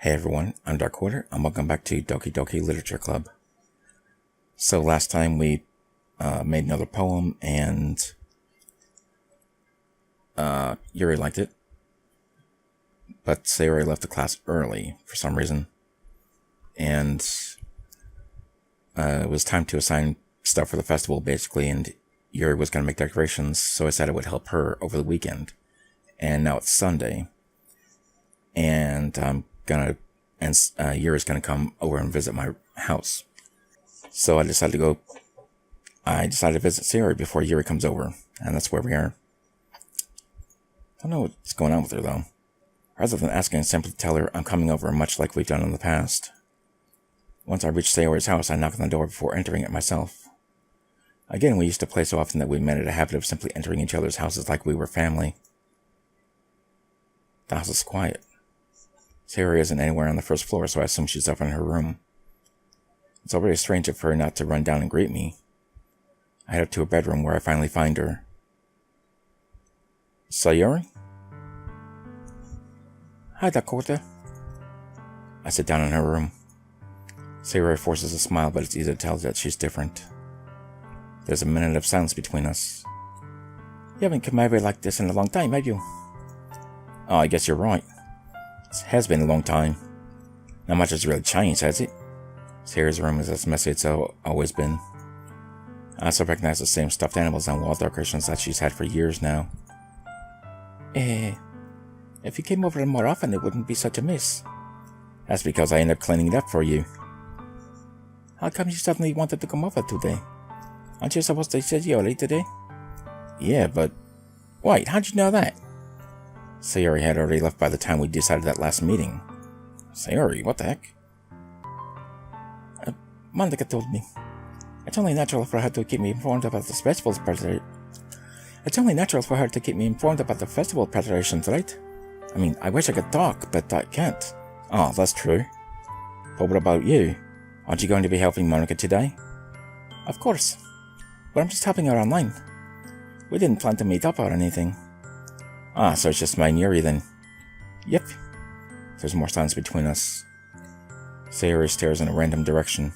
Hey everyone, I'm Dark Quarter, and welcome back to Doki Doki Literature Club. So last time we made another poem, and Yuri liked it, but Sayori left the class early for some reason, and it was time to assign stuff for the festival basically, and Yuri was going to make decorations, so I said it would help her over the weekend, and now it's Sunday, and Yuri's gonna come over and visit my house. So I decided to visit Sayori before Yuri comes over, and that's where we are. I don't know what's going on with her though. Rather than asking, simply tell her I'm coming over, much like we've done in the past. Once I reach Sayori's house, I knock on the door before entering it myself. Again, we used to play so often that we made it a habit of simply entering each other's houses like we were family. The house is quiet. Sayori isn't anywhere on the first floor, so I assume she's up in her room. It's already strange of her not to run down and greet me. I head up to her bedroom, where I finally find her. Sayori? Hi, Dakota. I sit down in her room. Sayori forces a smile, but it's easy to tell that she's different. There's a minute of silence between us. You haven't come over like this in a long time, have you? Oh, I guess you're right. It has been a long time. Not much has really changed, has it? Sayori's room is as messy as it's always been. I also recognize the same stuffed animals and wall decorations that she's had for years now. If you came over more often, it wouldn't be such a mess. That's because I end up cleaning it up for you. How come you suddenly wanted to come over today? Aren't you supposed to see Yuri today? Yeah, but... Wait, how'd you know that? Sayori had already left by the time we decided that last meeting. Sayori, what the heck? Mandika told me. It's only natural for her to keep me informed about the festival's preparations. It's only natural for her to keep me informed about the festival preparations, right? I mean, I wish I could talk, but I can't. Oh, that's true. But what about you? Aren't you going to be helping Monica today? Of course. But I'm just helping her online. We didn't plan to meet up or anything. Ah, so it's just me and Yuri then. Yep. There's more silence between us. Sayori stares in a random direction.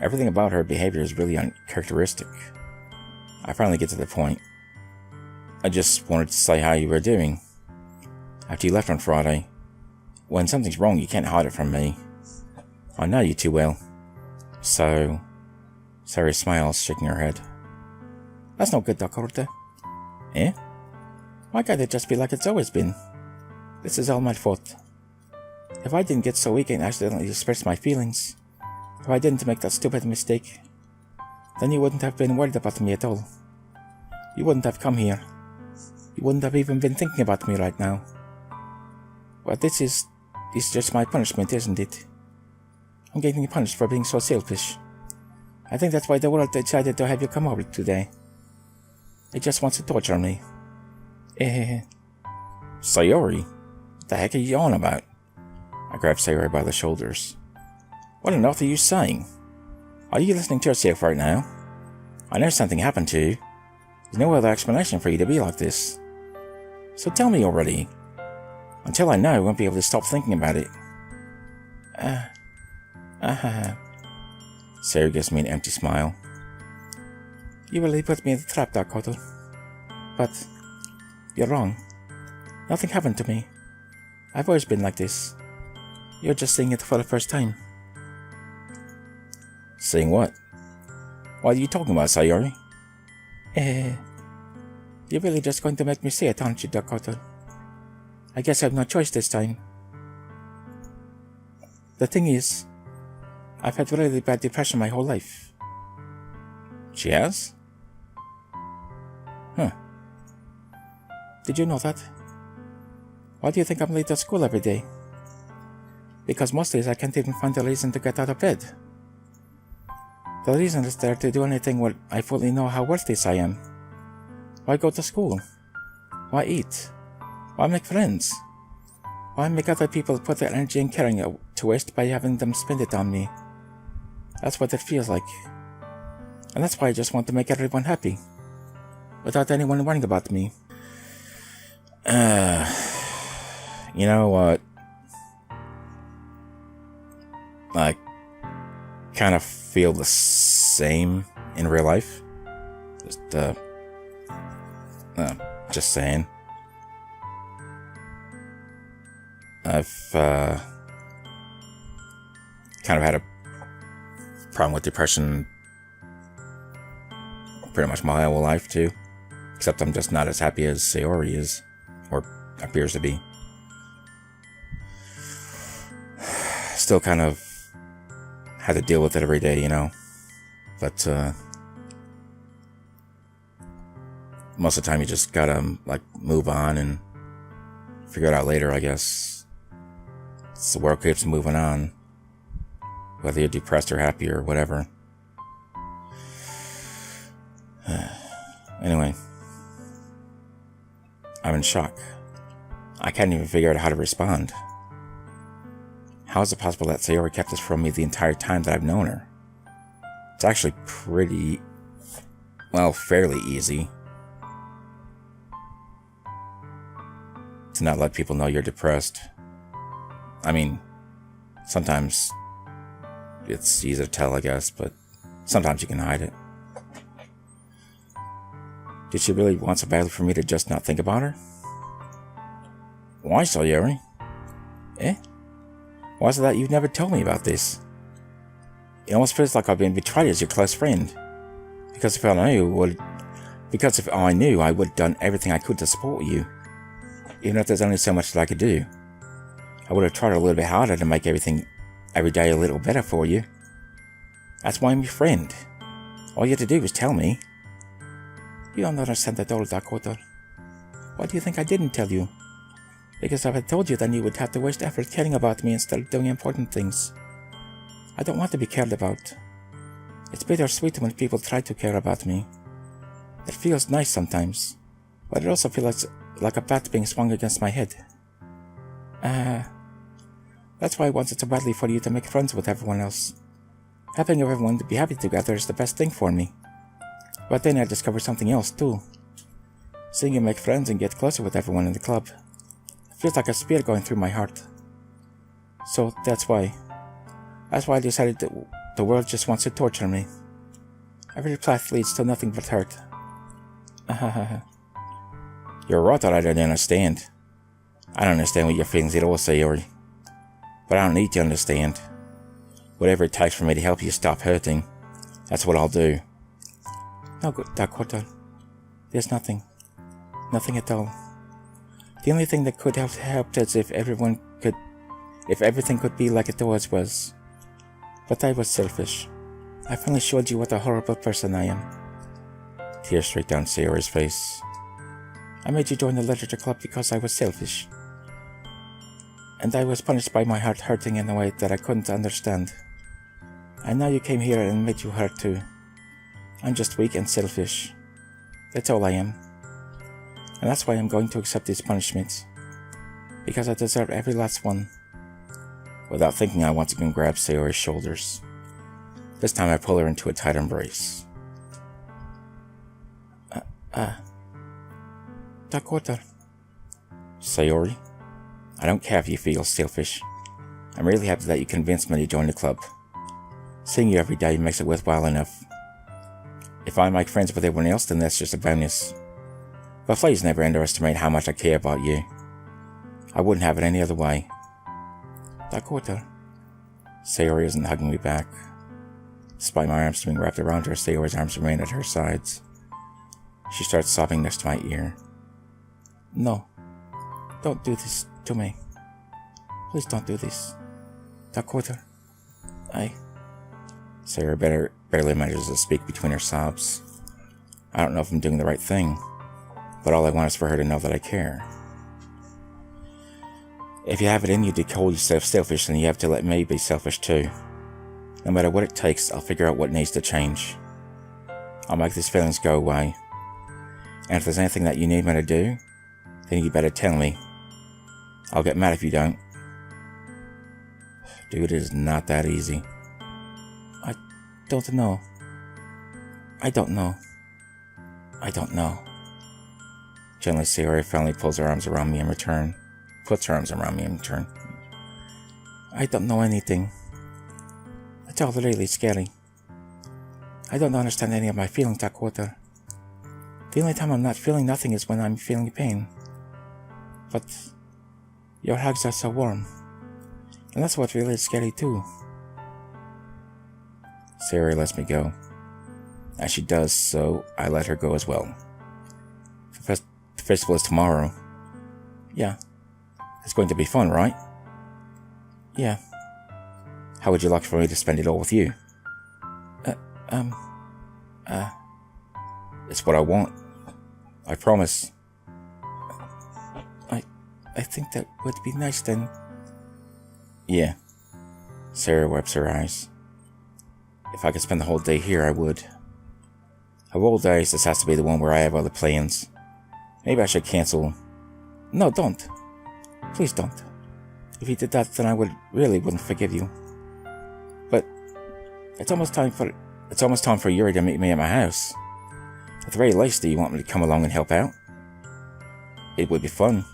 Everything about her behavior is really uncharacteristic. I finally get to the point. I just wanted to say how you were doing. After you left on Friday. When something's wrong, you can't hide it from me. I know you too well. So... Sayori smiles, shaking her head. That's not good, Dakota. Eh? Why can't it just be like it's always been? This is all my fault. If I didn't get so weak and accidentally express my feelings, if I didn't make that stupid mistake, then you wouldn't have been worried about me at all. You wouldn't have come here. You wouldn't have even been thinking about me right now. But this is just my punishment, isn't it? I'm getting punished for being so selfish. I think that's why the world decided to have you come over today. It just wants to torture me. Sayori, what the heck are you on about? I grabbed Sayori by the shoulders. What on earth are you saying? Are you listening to yourself right now? I know something happened to you. There's no other explanation for you to be like this. So tell me already. Until I know, I won't be able to stop thinking about it. Sayori gives me an empty smile. You really put me in the trap, Dakota. But... you're wrong. Nothing happened to me. I've always been like this. You're just seeing it for the first time. Seeing what? What are you talking about, Sayori? You're really just going to make me say it, aren't you, Dakota? I guess I have no choice this time. The thing is, I've had really bad depression my whole life. She has? Huh. Did you know that? Why do you think I'm late at school every day? Because most days I can't even find a reason to get out of bed. The reason is there to do anything where I fully know how worthless I am. Why go to school? Why eat? Why make friends? Why make other people put their energy and caring to waste by having them spend it on me? That's what it feels like. And that's why I just want to make everyone happy. Without anyone worrying about me. You know what? I kind of feel the same in real life. Just saying. I've kind of had a problem with depression pretty much my whole life too. Except I'm just not as happy as Sayori is, or appears to be. Still kind of had to deal with it every day, you know. But most of the time you just gotta move on and figure it out later, I guess. The world keeps moving on, whether you're depressed or happy or whatever. Anyway, I'm in shock. I can't even figure out how to respond. How is it possible that Sayori kept this from me the entire time that I've known her? It's actually fairly easy to not let people know you're depressed. I mean, sometimes it's easy to tell, I guess, but sometimes you can hide it. Did she really want so badly for me to just not think about her? Why so, Yuri? Eh? Why is it that you've never told me about this? It almost feels like I've been betrayed as your close friend. Because if I knew, I would have done everything I could to support you. Even if there's only so much that I could do. I would have tried a little bit harder to make everything every day a little better for you. That's why I'm your friend. All you have to do is tell me. You don't understand at all, Dakota. Why do you think I didn't tell you? Because if I told you, then you would have to waste effort caring about me instead of doing important things. I don't want to be cared about. It's bittersweet when people try to care about me. It feels nice sometimes, but it also feels like a bat being swung against my head. That's why I wanted so badly for you to make friends with everyone else. Having everyone to be happy together is the best thing for me. But then I discovered something else too. Seeing you make friends and get closer with everyone in the club. It feels like a spear going through my heart. So that's why I decided that the world just wants to torture me. Every path leads to nothing but hurt. You're right that I don't understand. I don't understand what your feelings at all, Sayori. But I don't need to understand. Whatever it takes for me to help you stop hurting, that's what I'll do. No good, Dakota. There's nothing. Nothing at all. The only thing that could have helped is if everything could be like it always was. But I was selfish. I finally showed you what a horrible person I am. Tears straight down Sayori's face. I made you join the literature club because I was selfish. And I was punished by my heart hurting in a way that I couldn't understand. And now you came here and made you hurt too. I'm just weak and selfish. That's all I am. And that's why I'm going to accept these punishments. Because I deserve every last one. Without thinking, I once again grab Sayori's shoulders. This time I pull her into a tight embrace. Dakota. Sayori, I don't care if you feel selfish. I'm really happy that you convinced me to join the club. Seeing you every day makes it worthwhile enough. If I make friends with everyone else, then that's just a bonus. But please never underestimate how much I care about you. I wouldn't have it any other way. Dakota. Sayori isn't hugging me back. Despite my arms being wrapped around her, Sayori's arms remain at her sides. She starts sobbing next to my ear. No. Don't do this to me. Please don't do this. Dakota. Sayori barely manages to speak between her sobs. I don't know if I'm doing the right thing, but all I want is for her to know that I care. If you have it in you to call yourself selfish, then you have to let me be selfish too. No matter what it takes, I'll figure out what needs to change. I'll make these feelings go away. And if there's anything that you need me to do, then you better tell me. I'll get mad if you don't. Dude, it is not that easy. I don't know. Gently, Sayori finally pulls her arms around me in return. Puts her arms around me in return. I don't know anything. It's all really scary. I don't understand any of my feelings that quarter. The only time I'm not feeling nothing is when I'm feeling pain. But your hugs are so warm. And that's what really is scary too. Sayori lets me go. As she does so, I let her go as well. The festival is tomorrow. Yeah. It's going to be fun, right? Yeah. How would you like for me to spend it all with you? It's what I want. I promise. I think that would be nice then. Yeah. Sarah wipes her eyes. If I could spend the whole day here, I would. Of all days, this has to be the one where I have other plans. Maybe I should cancel. No, don't. Please don't. If you did that, then I wouldn't forgive you. But it's almost time for Yuri to meet me at my house. At the very least, do you want me to come along and help out? It would be fun.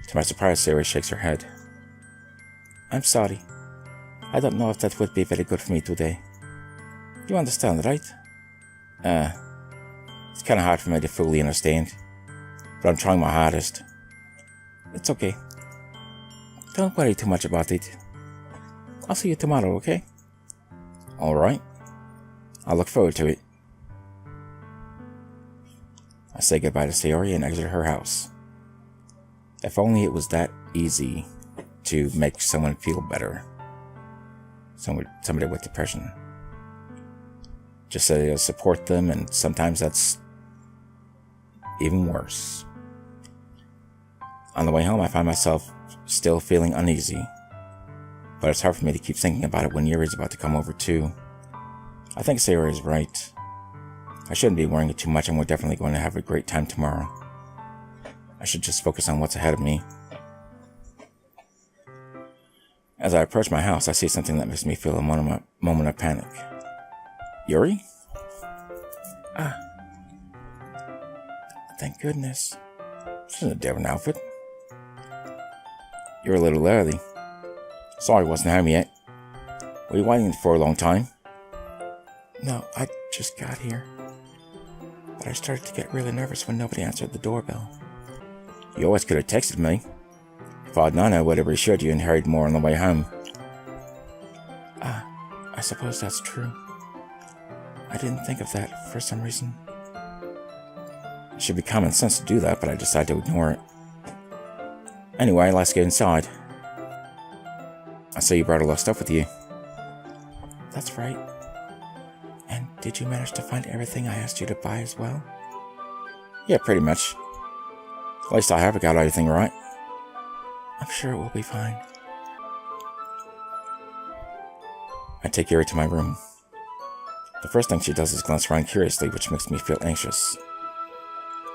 To my surprise, Sarah shakes her head. I'm sorry. I don't know if that would be very good for me today. You understand, right? It's kinda hard for me to fully understand. But I'm trying my hardest. It's okay. Don't worry too much about it. I'll see you tomorrow, okay? Alright. I'll look forward to it. I say goodbye to Sayori and exit her house. If only it was that easy to make someone feel better. Somebody with depression. Just so to support them, and sometimes that's even worse. On the way home, I find myself still feeling uneasy. But it's hard for me to keep thinking about it when Yuri's about to come over too. I think Sayori is right. I shouldn't be worrying it too much, and we're definitely going to have a great time tomorrow. I should just focus on what's ahead of me. As I approach my house, I see something that makes me feel a moment of panic. Yuri? Thank goodness. She's in a different outfit. You're a little early. Sorry I wasn't home yet. Were you waiting for a long time? No, I just got here. But I started to get really nervous when nobody answered the doorbell. You always could have texted me. If I'd known, I would have reassured you and hurried more on the way home. I suppose that's true. I didn't think of that for some reason. It should be common sense to do that, but I decided to ignore it. Anyway, let's get inside. I see you brought a lot of stuff with you. That's right. And did you manage to find everything I asked you to buy as well? Yeah, pretty much. At least I haven't got everything right. I'm sure it will be fine. I take Yuri to my room. The first thing she does is glance around curiously, which makes me feel anxious.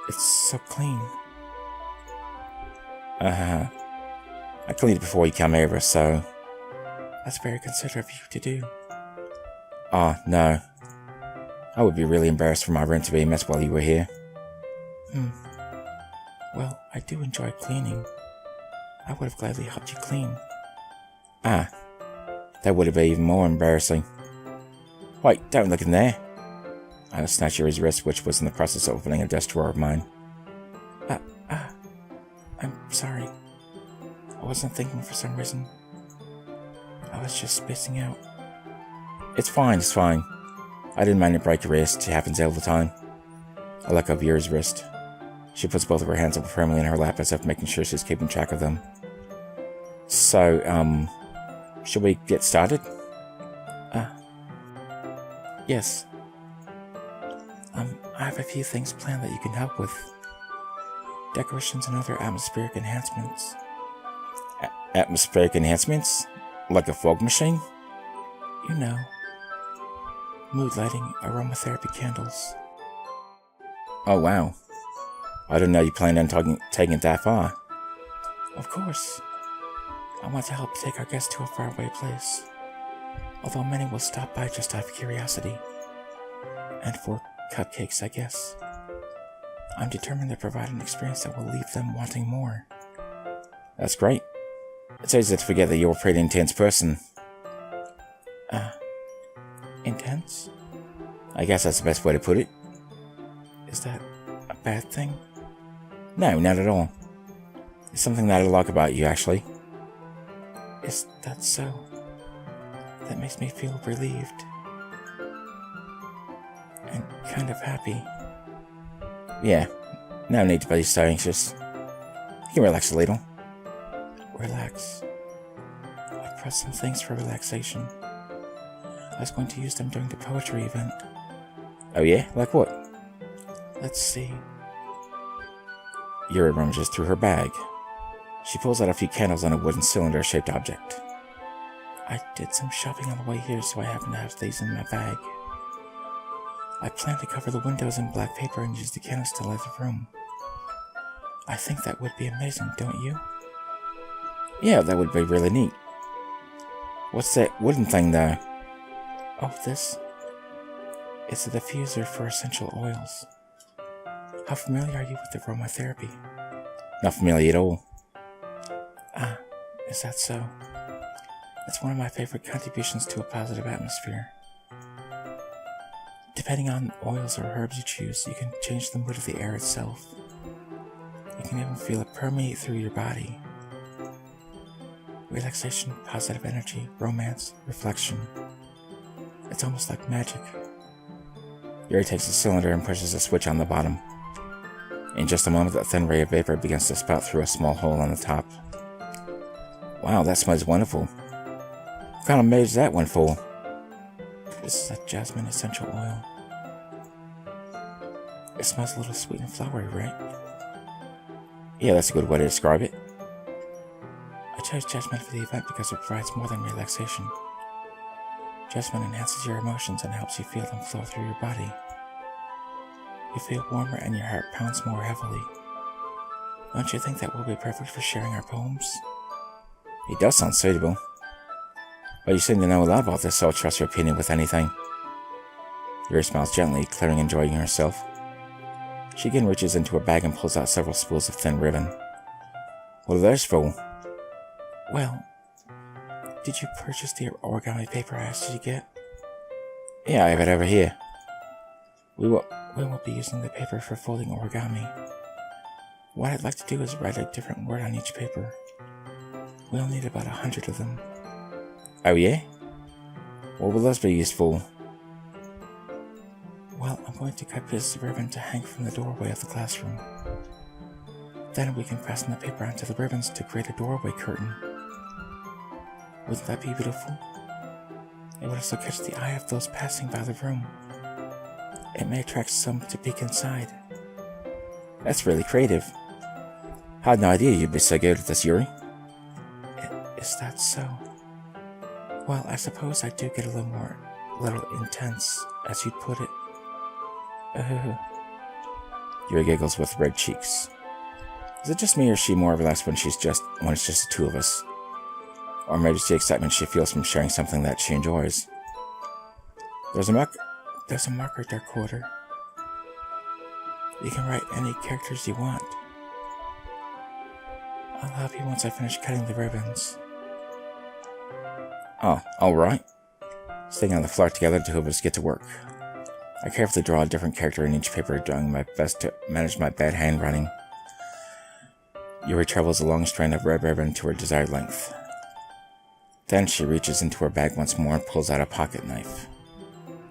It's so clean. I cleaned it before you came over, so... That's very considerate of you to do. No. I would be really embarrassed for my room to be a mess while you were here. Well, I do enjoy cleaning. I would have gladly helped you clean. That would have been even more embarrassing. Wait, don't look in there. I snatched Yuri's wrist, which was in the process of opening a desk drawer of mine. I'm sorry. I wasn't thinking for some reason. I was just spacing out. It's fine. I didn't mind to break your wrist. It happens all the time. I let go of Yuri's wrist. She puts both of her hands up firmly in her lap as if making sure she's keeping track of them. So, should we get started? Yes. I have a few things planned that you can help with. Decorations and other atmospheric enhancements. Atmospheric enhancements? Like a fog machine? You know. Mood lighting, aromatherapy candles. Oh wow. I didn't know you planned on taking it that far. Of course. I want to help take our guests to a faraway place. Although many will stop by just out of curiosity. And for cupcakes, I guess. I'm determined to provide an experience that will leave them wanting more. That's great. It's easy to forget that you're a pretty intense person. relaxations. I guess that's the best way to put it. Is that a bad thing? No, not at all. It's something that I like about you, actually. Is that so? That makes me feel relieved. And kind of happy. Yeah, no need to be so anxious. You can relax a little. Relax. I pressed some things for relaxation. I was going to use them during the poetry event. Oh yeah? Like what? Let's see. Yuri rummages through her bag. She pulls out a few candles on a wooden cylinder-shaped object. I did some shopping on the way here, so I happen to have these in my bag. I plan to cover the windows in black paper and use the candles to light the room. I think that would be amazing, don't you? Yeah, that would be really neat. What's that wooden thing there? Oh, this? It's a diffuser for essential oils. How familiar are you with aromatherapy? Not familiar at all. Ah, is that so? It's one of my favorite contributions to a positive atmosphere. Depending on oils or herbs you choose, you can change the mood of the air itself. You can even feel it permeate through your body. Relaxation, positive energy, romance, reflection. It's almost like magic. Yuri takes the cylinder and pushes a switch on the bottom. In just a moment, a thin ray of vapor begins to spout through a small hole on the top. Wow, that smells wonderful. What kind of maid is that one for? This is a jasmine essential oil. It smells a little sweet and flowery, right? Yeah, that's a good way to describe it. I chose jasmine for the event because it provides more than relaxation. Jasmine enhances your emotions and helps you feel them flow through your body. You feel warmer and your heart pounds more heavily. Don't you think that will be perfect for sharing our poems? It does sound suitable. Well, you seem to know a lot about this, so I'll trust your opinion with anything. Yuri smiles gently, clearly enjoying herself. She again reaches into her bag and pulls out several spools of thin ribbon. What are those for? Well, did you purchase the origami paper I asked you to get? Yeah, I have it over here. We won't be using the paper for folding origami. What I'd like to do is write a different word on each paper. We'll need about 100 of them. Oh yeah? What will those be used for? Well, I'm going to cut pieces of ribbon to hang from the doorway of the classroom. Then we can fasten the paper onto the ribbons to create a doorway curtain. Wouldn't that be beautiful? It would also catch the eye of those passing by the room. It may attract some to peek inside. That's really creative. I had no idea you'd be so good at this, Yuri. Is that so? Well, I suppose I do get a little intense, as you'd put it. Yuri giggles with red cheeks. Is it just me, or is she more relaxed when it's just the two of us? Or maybe it's the excitement she feels from sharing something that she enjoys. There's a marker dark quarter. You can write any characters you want. I'll help you once I finish cutting the ribbons. Oh, alright. Staying on the floor together, the two of us get to work. I carefully draw a different character in each paper, doing my best to manage my bad handwriting. Yuri travels a long strand of red ribbon to her desired length. Then she reaches into her bag once more and pulls out a pocket knife,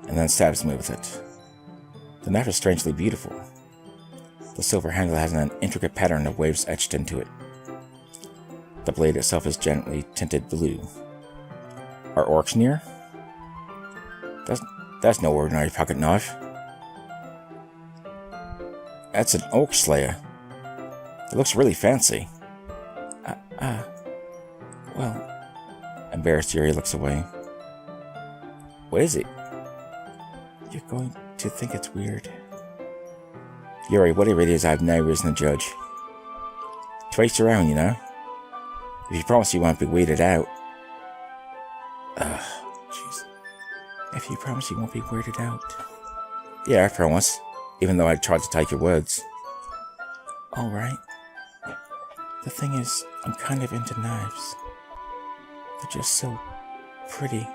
and then stabs me with it. The knife is strangely beautiful. The silver handle has an intricate pattern of waves etched into it. The blade itself is gently tinted blue. Are orcs near? That's no ordinary pocket knife. That's an orc slayer. It looks really fancy. Well... Embarrassed, Yuri looks away. What is it? You're going to think it's weird. Yuri, whatever it is, I have no reason to judge. To each their own, you know? If you promise you won't be weirded out. Jeez. If you promise you won't be weirded out. Yeah, I promise. Even though I tried to take your words. Alright. The thing is, I'm kind of into knives. They're just so pretty.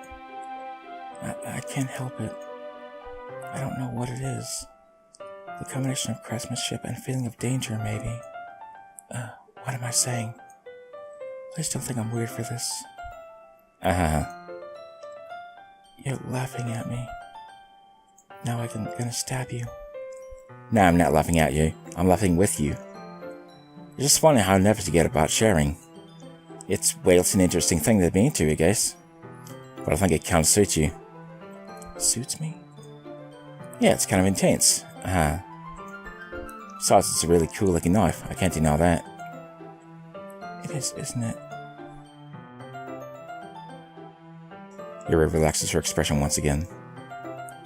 I can't help it. I don't know what it is. The combination of craftsmanship and feeling of danger, maybe. What am I saying? Please don't think I'm weird for this. You're laughing at me. Now I'm gonna stab you. No, I'm not laughing at you. I'm laughing with you. It's just funny how never to get about sharing. It's an interesting thing to be into, I guess. But I think it kind of suits you. Suits me? Yeah, it's kind of intense. Besides, it's a really cool looking knife. I can't deny that. It is, isn't it? Yuri relaxes her expression once again.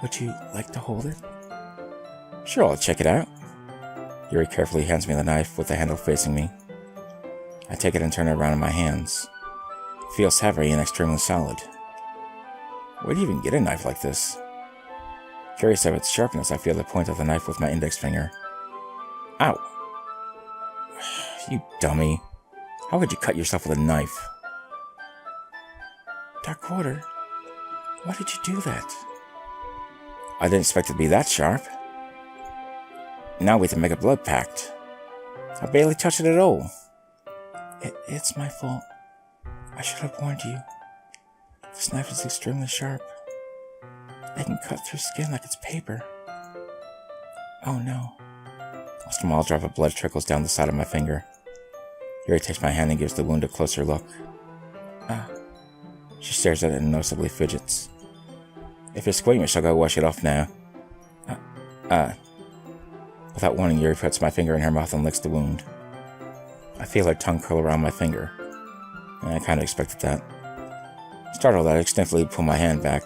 Would you like to hold it? Sure, I'll check it out. Yuri carefully hands me the knife with the handle facing me. I take it and turn it around in my hands. It feels heavy and extremely solid. Where do you even get a knife like this? Curious of its sharpness, I feel the point of the knife with my index finger. Ow! You dummy. How could you cut yourself with a knife? Dark Quarter, why did you do that? I didn't expect it to be that sharp. Now we have to make a blood pact. I barely touched it at all. It's my fault. I should have warned you. This knife is extremely sharp. It can cut through skin like it's paper. Oh no. A small drop of blood trickles down the side of my finger. Yuri takes my hand and gives the wound a closer look. She stares at it and noticeably fidgets. If you're squeamish, I'll go wash it off now. Without warning, Yuri puts my finger in her mouth and licks the wound. I feel her tongue curl around my finger. I kind of expected that. Startled, I extensively pull my hand back.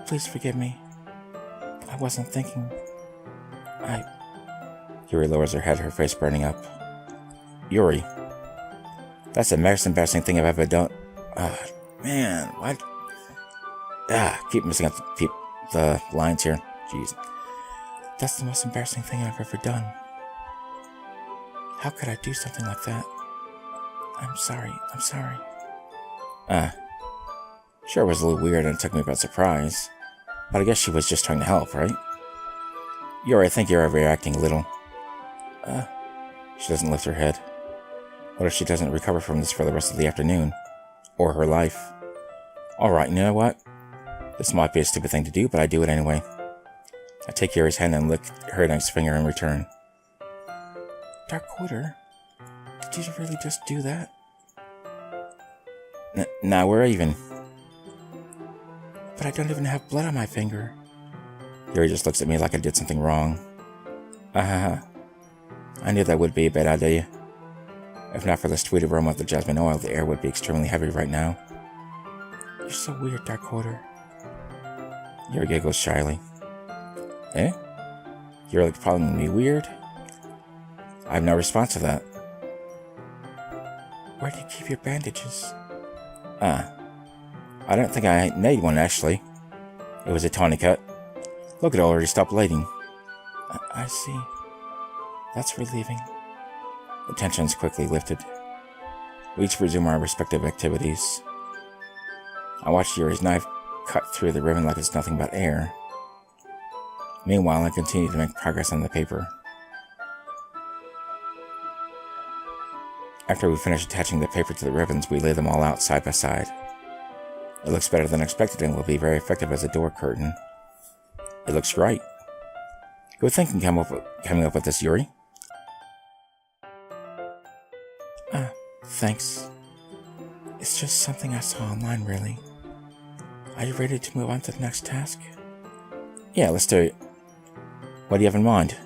Please forgive me. I wasn't thinking. Yuri lowers her head, her face burning up. Yuri. That's the most embarrassing thing I've ever done. Man, what? Keep missing up the lines here. Jeez. That's the most embarrassing thing I've ever done. How could I do something like that? I'm sorry. Sure, it was a little weird and it took me by surprise. But I guess she was just trying to help, right? Yuri, I think you're overreacting a little. She doesn't lift her head. What if she doesn't recover from this for the rest of the afternoon? Or her life? Alright, you know what? This might be a stupid thing to do, but I do it anyway. I take Yuri's hand and lick her next finger in return. Dark Quarter? Did you really just do that? Nah, we're even. But I don't even have blood on my finger. Yuri just looks at me like I did something wrong. I knew that would be a bad idea. If not for the sweet aroma of the jasmine oil, the air would be extremely heavy right now. You're so weird, Dark Quarter. Yuri giggles shyly. Eh? You're like calling me weird? I have no response to that. Where do you keep your bandages? I don't think I made one, actually. It was a tiny cut. Look, it already stopped bleeding. I see. That's relieving. The tension's quickly lifted. We each resume our respective activities. I watch Yuri's knife cut through the ribbon like it's nothing but air. Meanwhile, I continue to make progress on the paper. After we finish attaching the paper to the ribbons, we lay them all out side by side. It looks better than expected and will be very effective as a door curtain. It looks great. Good thinking coming up with this, Yuri. Thanks. It's just something I saw online, really. Are you ready to move on to the next task? Yeah, let's do it. What do you have in mind?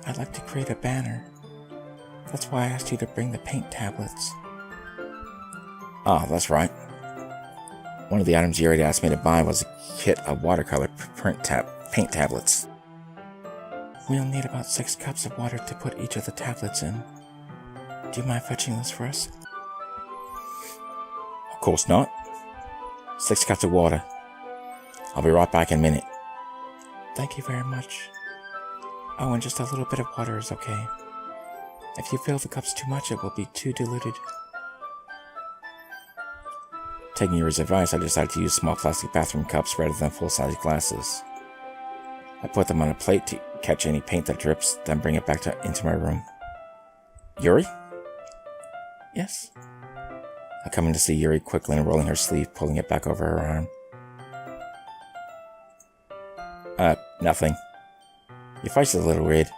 I'd like to create a banner. That's why I asked you to bring the paint tablets. That's right. One of the items Yuri asked me to buy was a kit of watercolor paint tablets. We'll need about 6 cups of water to put each of the tablets in. Do you mind fetching this for us? Of course not. 6 cups of water. I'll be right back in a minute. Thank you very much. Oh, and just a little bit of water is okay. If you fill the cups too much, it will be too diluted. Taking Yuri's advice, I decided to use small plastic bathroom cups rather than full-size glasses. I put them on a plate to catch any paint that drips, then bring it back into my room. Yuri? Yes? I come in to see Yuri quickly unrolling her sleeve, pulling it back over her arm. Nothing. Your face is a little red.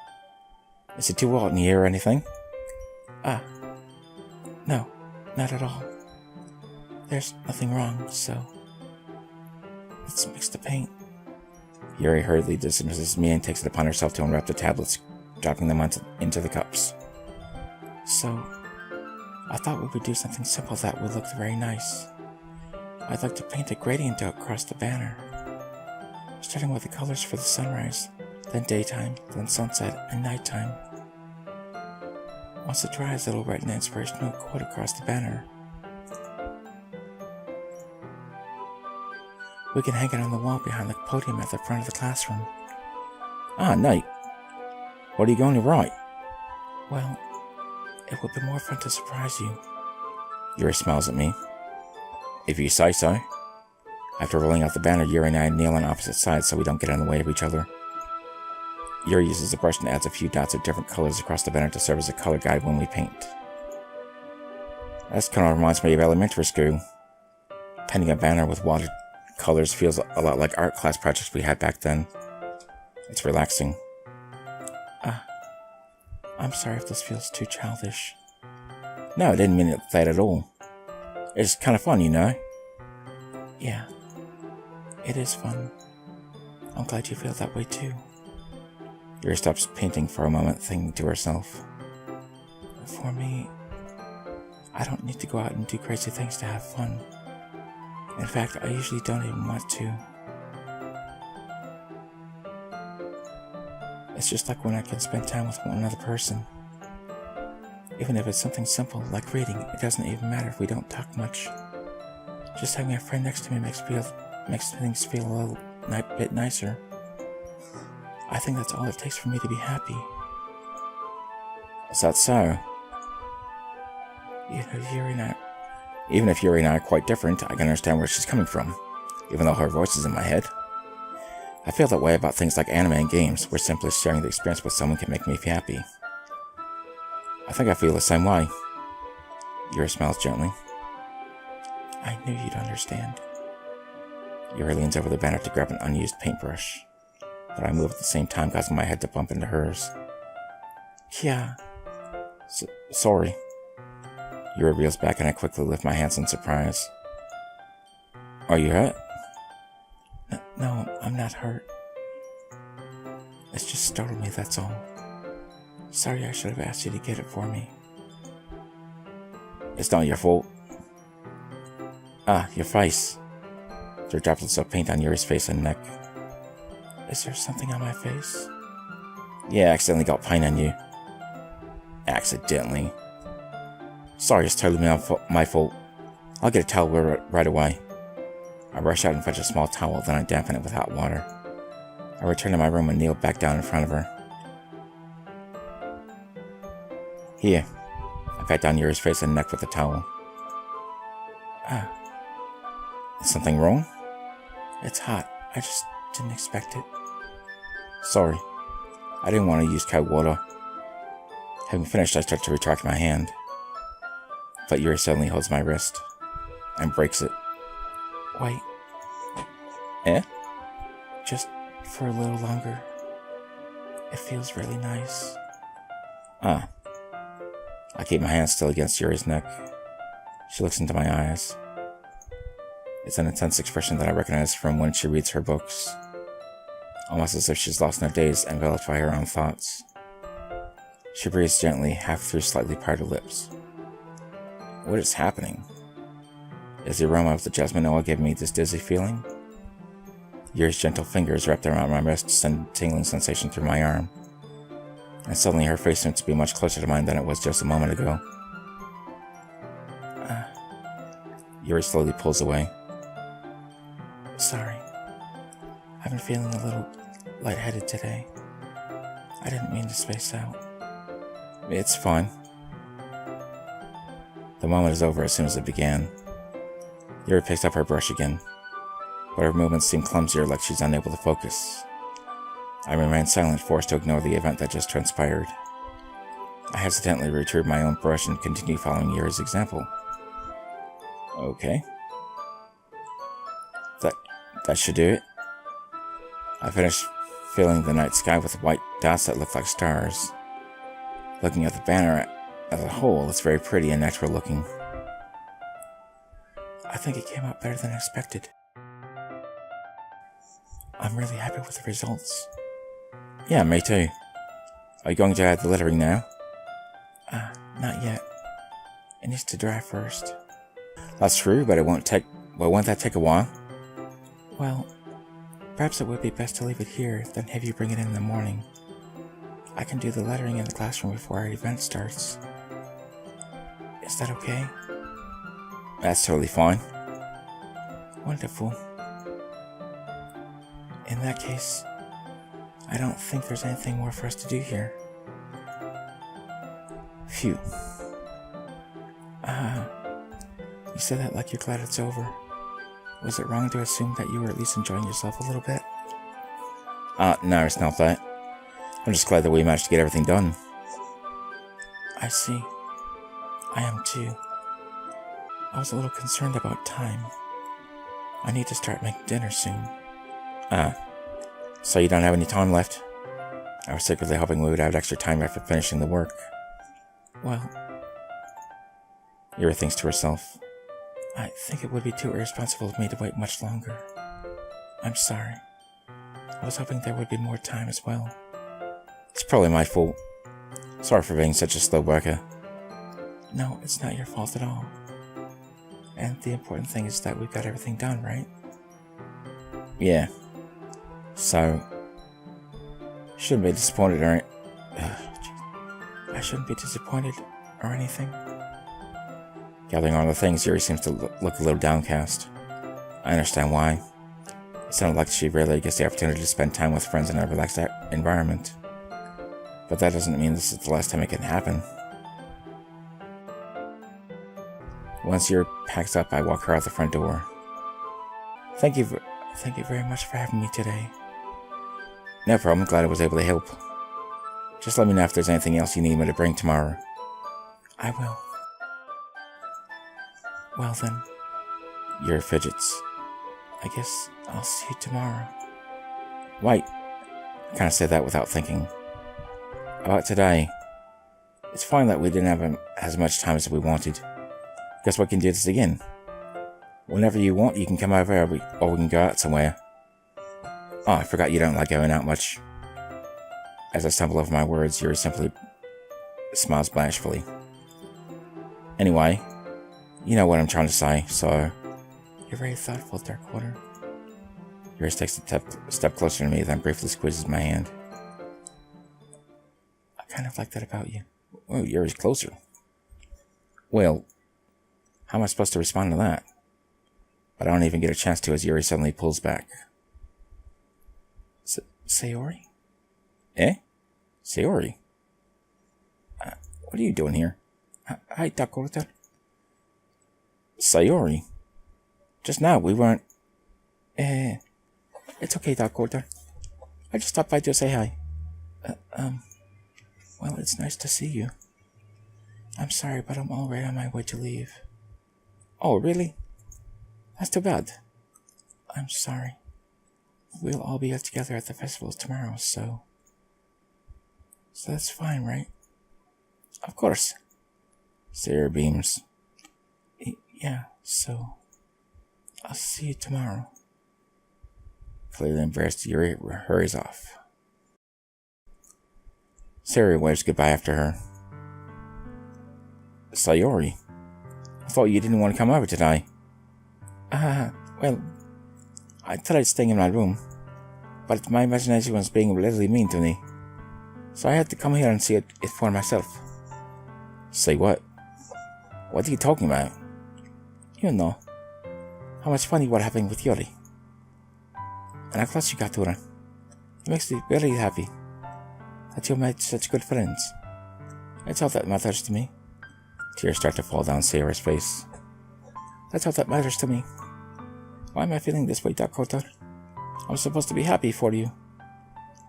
Is it too hot in here or anything? No, not at all. There's nothing wrong, so let's mix the paint. Yuri hurriedly dismisses me and takes it upon herself to unwrap the tablets, dropping them into the cups. So, I thought we would do something simple that would look very nice. I'd like to paint a gradient across the banner, starting with the colors for the sunrise, then daytime, then sunset, and nighttime. Once it dries, it'll write an inspirational quote across the banner. We can hang it on the wall behind the podium at the front of the classroom. Ah, neat. What are you going to write? Well, it would be more fun to surprise you. Yuri smiles at me. If you say so. After rolling out the banner, Yuri and I kneel on opposite sides so we don't get in the way of each other. Yuri uses a brush and adds a few dots of different colors across the banner to serve as a color guide when we paint. That kind of reminds me of elementary school. Painting a banner with water colors feels a lot like art class projects we had back then. It's relaxing. I'm sorry if this feels too childish. No, I didn't mean it that at all. It's kind of fun, you know? Yeah, it is fun. I'm glad you feel that way too. Yuri stops painting for a moment, thinking to herself. For me, I don't need to go out and do crazy things to have fun. In fact, I usually don't even want to. It's just like when I can spend time with another person. Even if it's something simple like reading, it doesn't even matter if we don't talk much. Just having a friend next to me makes things feel a little bit nicer. I think that's all it takes for me to be happy. Is that so? Even if Yuri and I are quite different, I can understand where she's coming from, even though her voice is in my head. I feel that way about things like anime and games, where simply sharing the experience with someone can make me happy. I think I feel the same way. Yuri smiles gently. I knew you'd understand. Yuri leans over the banner to grab an unused paintbrush, but I move at the same time, causing my head to bump into hers. Yeah. Sorry. Yuri reels back and I quickly lift my hands in surprise. Are you hurt? No, I'm not hurt. It's just startled me, that's all. Sorry, I should have asked you to get it for me. It's not your fault. Your face. There are droplets of paint on Yuri's face and neck. Is there something on my face? Yeah, I accidentally got paint on you. Accidentally. Sorry, it's totally my fault. I'll get a towel right away. I rush out and fetch a small towel, then I dampen it with hot water. I return to my room and kneel back down in front of her. Here. I pat down Yuri's face and neck with the towel. Is something wrong? It's hot. I just didn't expect it. Sorry. I didn't want to use cold water. Having finished, I start to retract my hand. But Yuri suddenly holds my wrist and breaks it. Wait. Eh? Just for a little longer. It feels really nice. I keep my hand still against Yuri's neck. She looks into my eyes. It's an intense expression that I recognize from when she reads her books. Almost as if she's lost in her daze, enveloped by her own thoughts. She breathes gently, half through slightly parted lips. What is happening? Is the aroma of the jasmine oil giving me this dizzy feeling? Yuri's gentle fingers wrapped around my wrist send a tingling sensation through my arm. And suddenly her face seems to be much closer to mine than it was just a moment ago. Yuri slowly pulls away. Sorry. I've been feeling a little lightheaded today. I didn't mean to space out. It's fine. The moment is over as soon as it began. Yuri picks up her brush again, but her movements seem clumsier, like she's unable to focus. I remain silent, forced to ignore the event that just transpired. I hesitantly retrieve my own brush and continue following Yuri's example. Okay. That should do it. I finish filling the night sky with white dots that look like stars. Looking at the banner as a whole, it's very pretty and natural looking. I think it came out better than expected. I'm really happy with the results. Yeah, me too. Are you going to add the lettering now? Not yet. It needs to dry first. That's true, but won't that take a while? Well, perhaps it would be best to leave it here, then have you bring it in the morning. I can do the lettering in the classroom before our event starts. Is that okay? That's totally fine. Wonderful. In that case, I don't think there's anything more for us to do here. Phew. You said that like you're glad it's over. Was it wrong to assume that you were at least enjoying yourself a little bit? No, it's not that. I'm just glad that we managed to get everything done. I see. I am too. I was a little concerned about time. I need to start making dinner soon. So you don't have any time left? I was secretly hoping we would have extra time after finishing the work. Well, Yuri thinks to herself. I think it would be too irresponsible of me to wait much longer. I'm sorry. I was hoping there would be more time as well. It's probably my fault. Sorry for being such a slow worker. No, it's not your fault at all. And the important thing is that we've got everything done, right? Yeah. So, shouldn't be disappointed, or I shouldn't be disappointed or anything. Gathering all the things, Yuri seems to look a little downcast. I understand why. It sounded like she rarely gets the opportunity to spend time with friends in a relaxed environment. But that doesn't mean this is the last time it can happen. Once Yuri packs up, I walk her out the front door. Thank you very much for having me today. No problem, glad I was able to help. Just let me know if there's anything else you need me to bring tomorrow. I will. Well then, Yuri fidgets. I guess I'll see you tomorrow. Wait, I kind of said that without thinking. About today, it's fine that we didn't have as much time as we wanted. Guess we can do this again. Whenever you want, you can come over or we can go out somewhere. Oh, I forgot you don't like going out much. As I stumble over my words, Yuri simply smiles bashfully. Anyway, you know what I'm trying to say, so... You're very thoughtful, Darkwater. Yuri takes a step closer to me, then briefly squeezes my hand. I kind of like that about you. Oh, Yuri's closer. Well, how am I supposed to respond to that? But I don't even get a chance to as Yuri suddenly pulls back. Sayori? Eh? Sayori? What are you doing here? Hi, Darkwater. Sayori? Just now, we weren't... It's okay, Darkwater. I just stopped by to say hi. Well, it's nice to see you. I'm sorry, but I'm already on my way to leave. Oh, really? That's too bad. I'm sorry. We'll all be together at the festival tomorrow, so... So that's fine, right? Of course. Sarah beams. Yeah, so... I'll see you tomorrow. Clearly embarrassed, Yuri hurries off. Sarah waves goodbye after her. Sayori, I thought you didn't want to come over today. Well, I thought I'd stay in my room, but my imagination was being really mean to me. So I had to come here and see it for myself. Say what? What are you talking about? You know, how much fun you were having with Yuri. And I'm glad you got to her. It makes me very happy that you made such good friends. It's all that matters to me. Tears start to fall down Sarah's face. That's all that matters to me. Why am I feeling this way, Dakota? I'm supposed to be happy for you.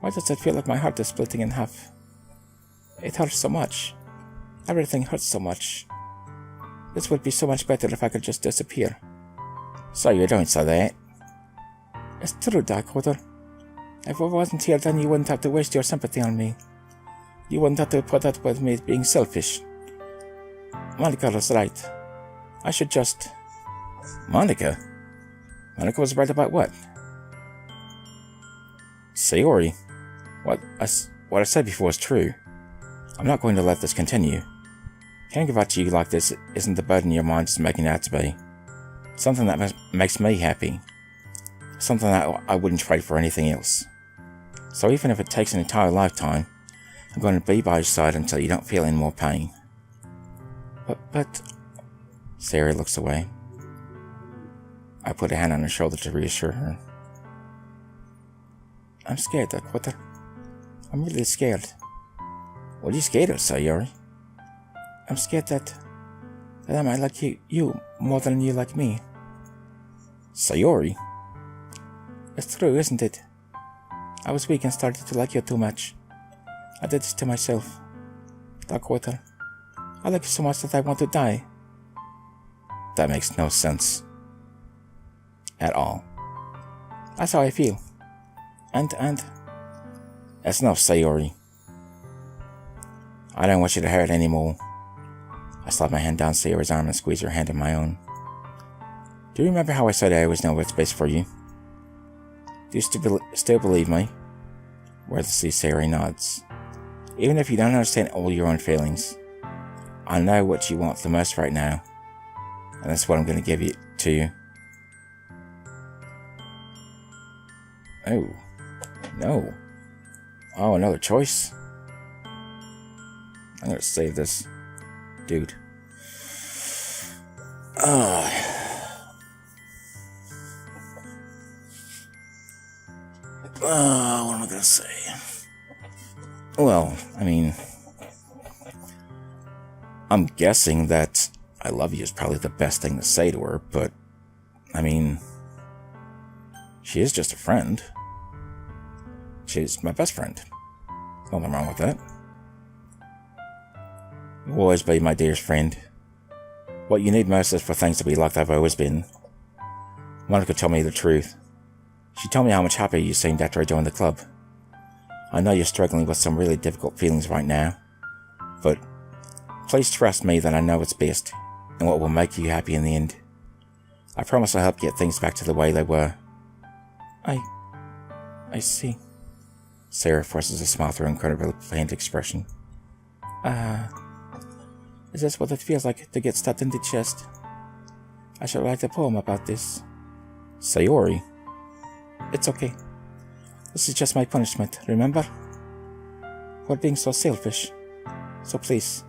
Why does it feel like my heart is splitting in half? It hurts so much. Everything hurts so much. This would be so much better if I could just disappear. So you don't say that. It's true, Dakota. If I wasn't here, then you wouldn't have to waste your sympathy on me. You wouldn't have to put up with me being selfish. Monica was right. I should just... Monica? Monica was right about what? Sayori, what I said before is true. I'm not going to let this continue. Caring about you like this isn't the burden your mind is making it out to be. Something that makes me happy. Something that I wouldn't trade for anything else. So even if it takes an entire lifetime, I'm going to be by your side until you don't feel any more pain. But... Sayori looks away. I put a hand on her shoulder to reassure her. I'm scared, Dakota. I'm really scared. What are you scared of, Sayori? I'm scared that I might like you more than you like me. Sayori? It's true, isn't it? I was weak and started to like you too much. I did this to myself. Dakota, I like you so much that I want to die. That makes no sense. At all. That's how I feel. And... That's enough, Sayori. I don't want you to hear it anymore. I slap my hand down Sayori's arm and squeeze her hand in my own. Do you remember how I said I always know what's best for you? Do you still believe me? Wordlessly, Sayori nods. Even if you don't understand all your own feelings, I know what you want the most right now. And that's what I'm going to give to you. Oh. No. Oh, another choice? I'm going to save this. Dude. What am I going to say? Well, I mean... I'm guessing that I love you is probably the best thing to say to her, but... I mean... She is just a friend. She's my best friend. Nothing wrong with that. You'll always be my dearest friend. What you need most is for things to be like they've always been. Monica told me the truth. She told me how much happier you seemed after I joined the club. I know you're struggling with some really difficult feelings right now, but please trust me that I know what's best and what will make you happy in the end. I promise I'll help get things back to the way they were. I see. Sarah forces a smile through an incredibly faint expression. Is this what it feels like to get stabbed in the chest? I should write a poem about this. Sayori. It's okay. This is just my punishment, remember? For being so selfish. So please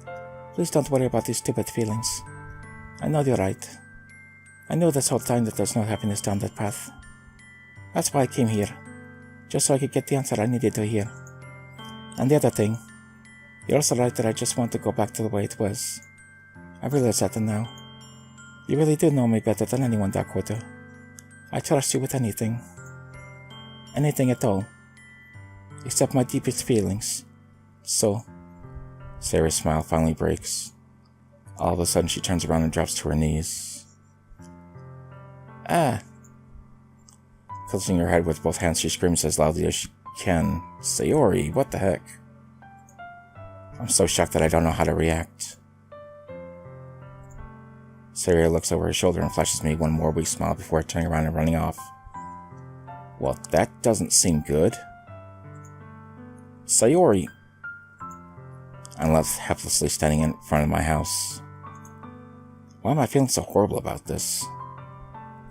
don't worry about these stupid feelings. I know you're right. I know this whole time that there's no happiness down that path. That's why I came here. Just so I could get the answer I needed to hear. And the other thing, you're also right that I just want to go back to the way it was. I realize that now. You really do know me better than anyone, Dakota. I trust you with anything. Anything at all. Except my deepest feelings. So... Sarah's smile finally breaks. All of a sudden she turns around and drops to her knees. Clutching her head with both hands, she screams as loudly as she can. Sayori, what the heck? I'm so shocked that I don't know how to react. Sayori looks over her shoulder and flashes me one more weak smile before turning around and running off. Well, that doesn't seem good. Sayori! I'm left helplessly standing in front of my house. Why am I feeling so horrible about this?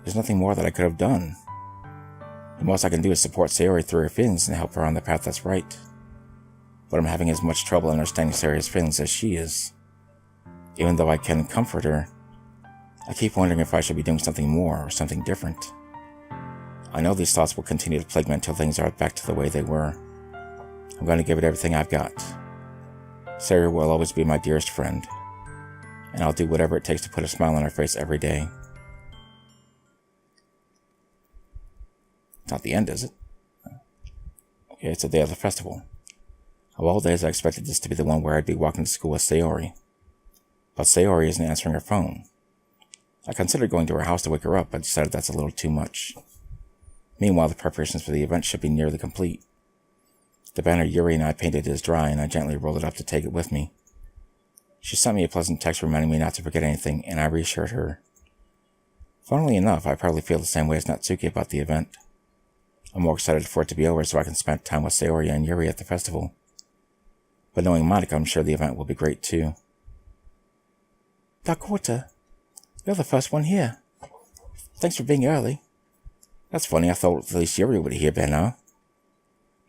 There's nothing more that I could have done. The most I can do is support Sayori through her feelings and help her on the path that's right. But I'm having as much trouble understanding Sayori's feelings as she is. Even though I can comfort her, I keep wondering if I should be doing something more or something different. I know these thoughts will continue to plague me until things are back to the way they were. I'm going to give it everything I've got. Sayori will always be my dearest friend, and I'll do whatever it takes to put a smile on her face every day. not the end, is it? Okay, it's the day of the festival. Of all days, I expected this to be the one where I'd be walking to school with Sayori. But Sayori isn't answering her phone. I considered going to her house to wake her up, but decided that's a little too much. Meanwhile, the preparations for the event should be nearly complete. The banner Yuri and I painted is dry, and I gently rolled it up to take it with me. She sent me a pleasant text reminding me not to forget anything, and I reassured her. Funnily enough, I probably feel the same way as Natsuki about the event. I'm more excited for it to be over so I can spend time with Sayori and Yuri at the festival. But knowing Monica, I'm sure the event will be great too. Dakota, you're the first one here. Thanks for being early. That's funny, I thought at least Yuri would be here by now.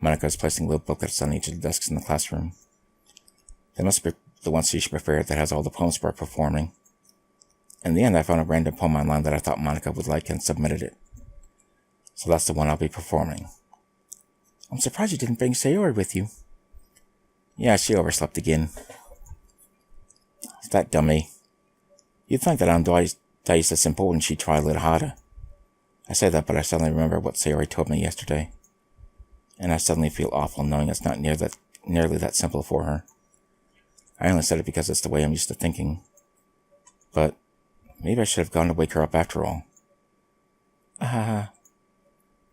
Monica is placing little booklets on each of the desks in the classroom. They must be the one she prepared that has all the poems we're performing. In the end, I found a random poem online that I thought Monica would like and submitted it. So that's the one I'll be performing. I'm surprised you didn't bring Sayori with you. Yeah, she overslept again. That dummy. You'd think that on twice as important she'd try a little harder. I say that, but I suddenly remember what Sayori told me yesterday. And I suddenly feel awful knowing it's not nearly that simple for her. I only said it because it's the way I'm used to thinking. But maybe I should have gone to wake her up after all.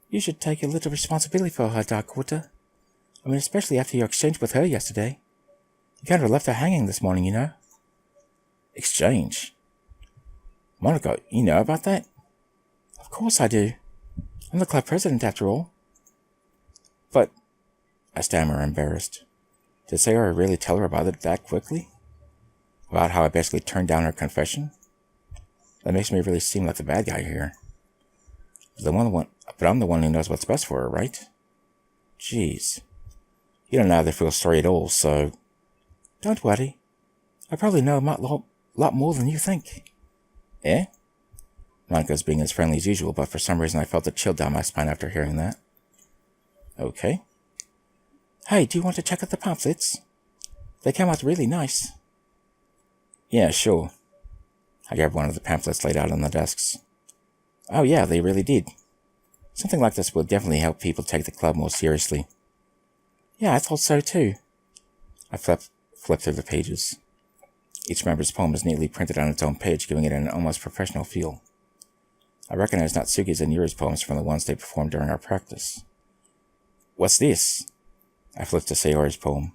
You should take a little responsibility for her, Dakota. I mean, especially after your exchange with her yesterday. You kind of left her hanging this morning, you know. Exchange? Monica, you know about that? Of course I do. I'm the club president, after all. But, I stammer, embarrassed. Did Sayori really tell her about it that quickly? About how I basically turned down her confession? That makes me really seem like the bad guy here. But I'm the one who knows what's best for her, right? Jeez. You don't know how they feel sorry at all, so... Don't worry. I probably know a lot more than you think. Eh? Monica's being as friendly as usual, but for some reason I felt a chill down my spine after hearing that. Okay. Hey, do you want to check out the pamphlets? They came out really nice. Yeah, sure. I grabbed one of the pamphlets laid out on the desks. Oh yeah, they really did. Something like this will definitely help people take the club more seriously. Yeah, I thought so too. I flipped through the pages. Each member's poem is neatly printed on its own page, giving it an almost professional feel. I recognized Natsuki's and Yuri's poems from the ones they performed during our practice. What's this? I flipped to Sayori's poem.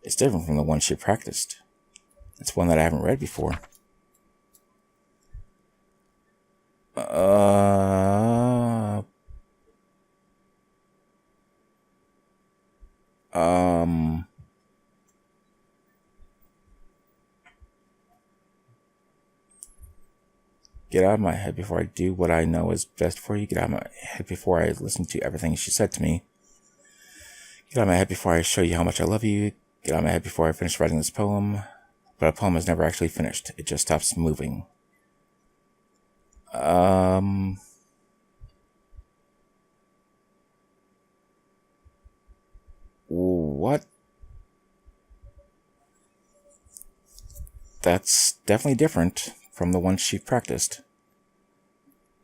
It's different from the one she practiced. It's one that I haven't read before. Get out of my head before I do what I know is best for you. Get out of my head before I listen to everything she said to me. Get out of my head before I show you how much I love you. Get out of my head before I finish writing this poem. But a poem is never actually finished. It just stops moving. What? That's definitely different from the one she practiced.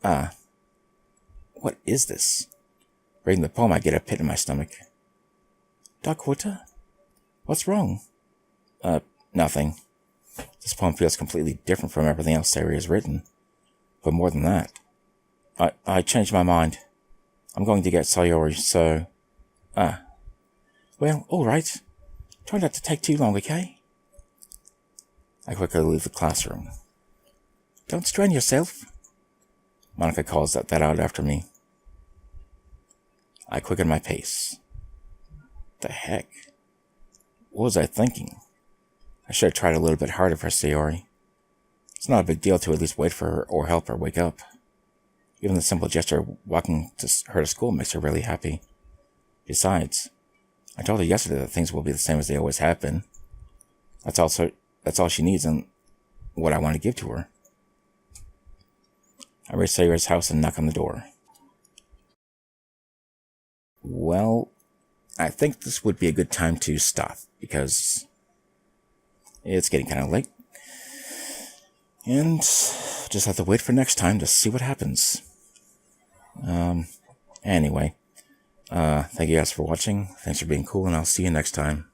What is this? Reading the poem, I get a pit in my stomach. Dakota? What's wrong? Nothing. This poem feels completely different from everything else Sayori has written. But more than that, I changed my mind. I'm going to get Sayori, so... Well, alright. Try not to take too long, okay? I quickly leave the classroom. Don't strain yourself. Monica calls that out after me. I quicken my pace. The heck? What was I thinking? I should have tried a little bit harder for Sayori. It's not a big deal to at least wait for her or help her wake up. Even the simple gesture of walking her to school makes her really happy. Besides, I told her yesterday that things will be the same as they always have been. That's all she needs and what I want to give to her. I reach Sayori's house and knock on the door. Well, I think this would be a good time to stop, because it's getting kind of late. And just have to wait for next time to see what happens. Anyway, thank you guys for watching. Thanks for being cool, and I'll see you next time.